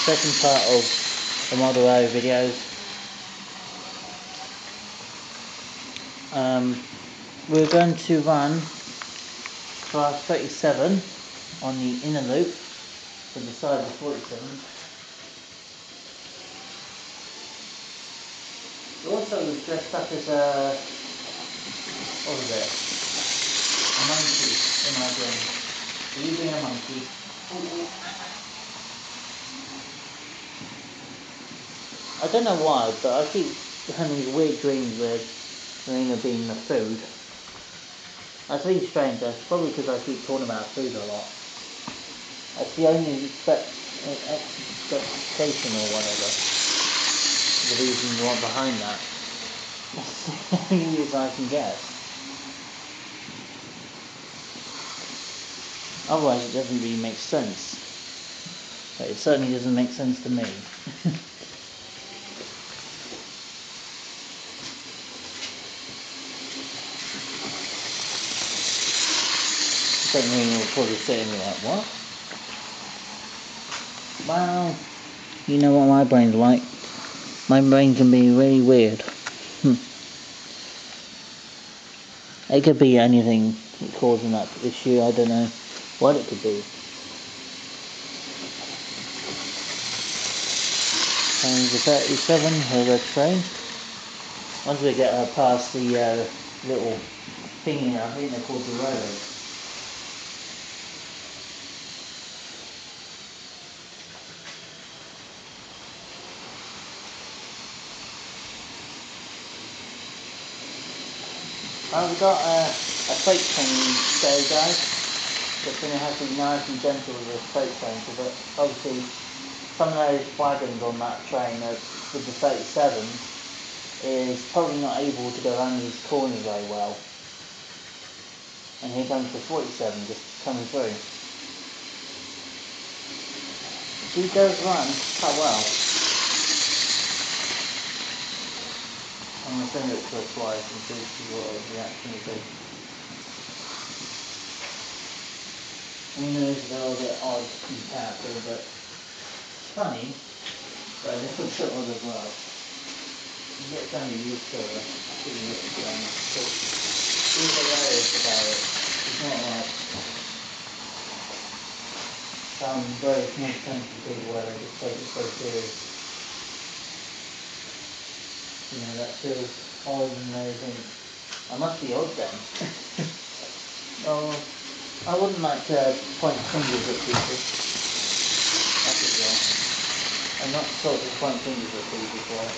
second part of the Model O videos. We're going to run class 37 on the inner loop for the side of the 47. We also was dressed up as a, what was it? A monkey in my dream. Are you being a monkey? I don't know why, but I keep having these weird dreams where Marina being the food. That's really strange, that's probably because I keep talking about food a lot. That's the only expectation or whatever. The reason you want behind that. That's the only reason I can guess. Otherwise it doesn't really make sense. But it certainly doesn't make sense to me. I think Marina will probably say to me like, what? Well, you know what my brain's like. My brain can be really weird. It could be anything causing that issue, I don't know what it could be. And the 37 of the train. Once we get past the little thingy, I think they're called the rollers. We've got a freight train today, guys. It's going to have to be nice and gentle with a freight train, because obviously some of those wagons on that train with the 37 is probably not able to go around these corners very well. And here comes the 47 just coming through. She does run quite well. I'm going to send it to her twice and see what her reaction will be. I know it's a little bit odd in character, but funny, but a little bit odd as well. You get kind of used to her doing it again. She's hilarious about it. It's not like some very small sensitive people where they just take it so serious. You know, that feels odd and they think, I must be odd then. Oh, I wouldn't like to point fingers at people. That's it, yeah. I'm not sort of point fingers at people for it.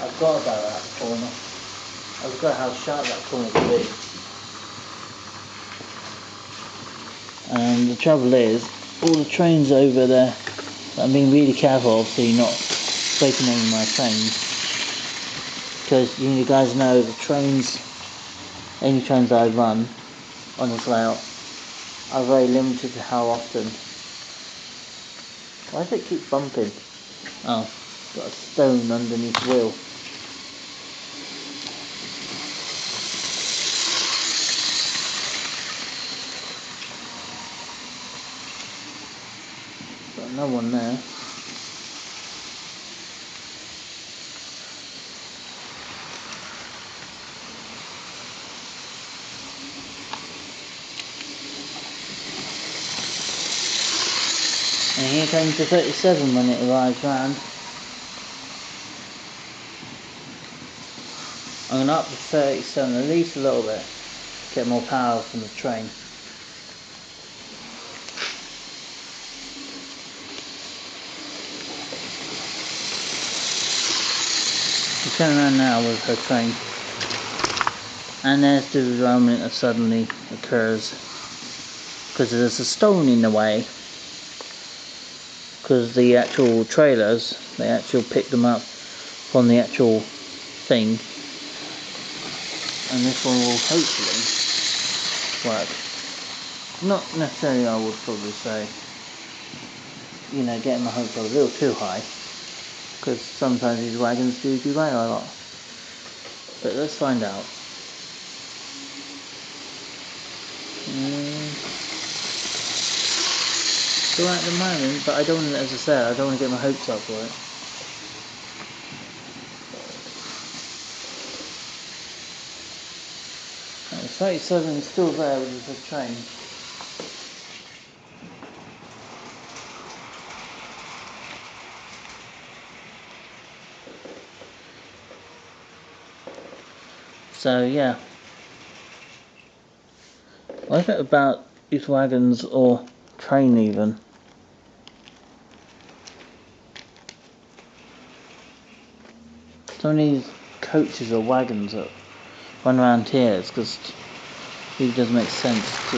I forgot about that corner. I forgot how sharp that corner could be. And the trouble is, all the trains over there, I'm being really careful obviously not breaking any of my trains. Because you guys know the trains, any trains I run on this layout are very limited to how often. Why does it keep bumping? Oh, got a stone underneath the wheel. Got another one there. And here comes the 37 when it arrives round. I'm going to up the 37 at least a little bit, get more power from the train. She's turning around now with her train. And there's the derailment that suddenly occurs. Because there's a stone in the way. Because the actual trailers, they actually pick them up from the actual thing. And this one will hopefully work. Not necessarily, I would probably say, you know, getting my hopes up a little too high. Because sometimes these wagons do derail a lot. But let's find out. So at the moment, but I don't want to, as I said, I don't want to get my hopes up for it. The 37 is still there with the train. So yeah. What is it about these wagons or train even? So many coaches or wagons that run around here, it's because it really doesn't make sense to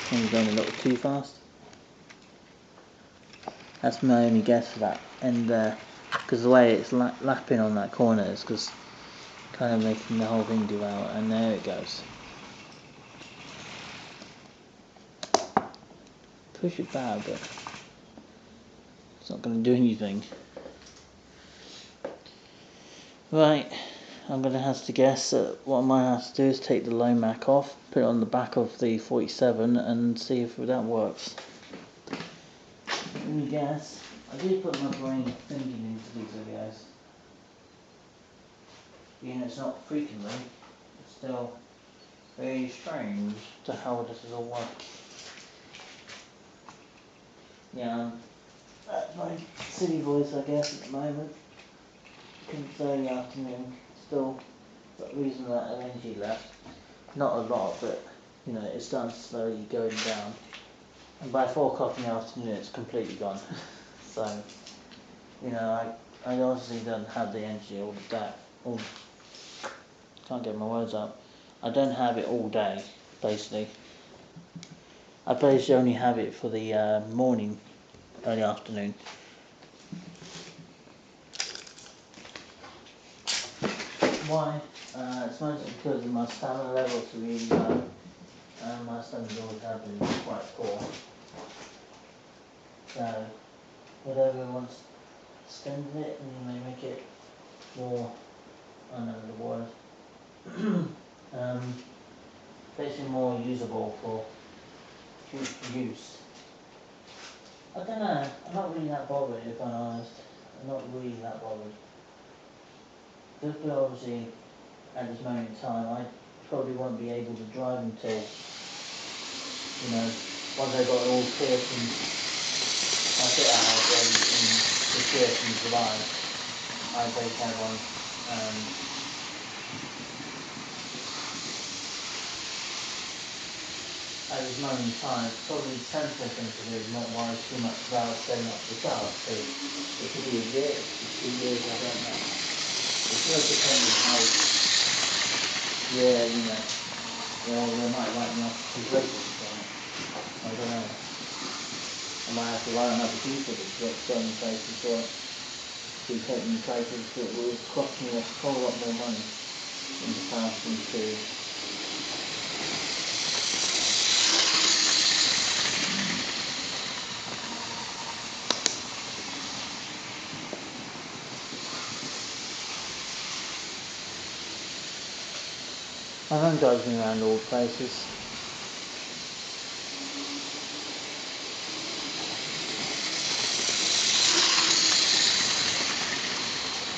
when you're going a little too fast. That's my only guess for that. And because the way it's lapping on that corner is because kind of making the whole thing do out, and there it goes. Push it back, but it's not going to do anything. Right, I'm going to have to guess that what I might have to do is take the Lomac off, put it on the back of the 47 and see if that works. Let me guess. I did put my brain thinking into these videos. Being it's not frequently, it's still very strange to how this is all work. Yeah, that's my silly voice I guess at the moment. Couldn't say in the afternoon, still got reason that energy left. Not a lot, but you know, it's starting slowly going down. And by 4 o'clock in the afternoon it's completely gone. So, you know, I honestly don't have the energy all the day. Can't get my words out. I don't have it all day, basically. I basically only have it for the morning, early afternoon. Why? It's mostly because my stamina levels are really low, and my stamina always have been quite poor. So, whatever wants to spend it, and they make it more, I don't know the word, basically more usable for future use. I don't know, I'm not really that bothered if I'm honest. I'm not really that bothered. Just obviously, at this moment in time, I probably won't be able to drive until, you know, once I got it all clear from my fit out in this year from July. I basically have one, at this moment in time, it's probably the sensible thing to do is not worry too much about setting up the car. So it could be a year, it could be 2 years, I don't know. It's going to depend on how, you know, they might write me off too places for it. I don't know. I might have to write another piece of it to get certain places for it. To take me places that will cost me a whole lot more money in comparison to my phone drives me around all places.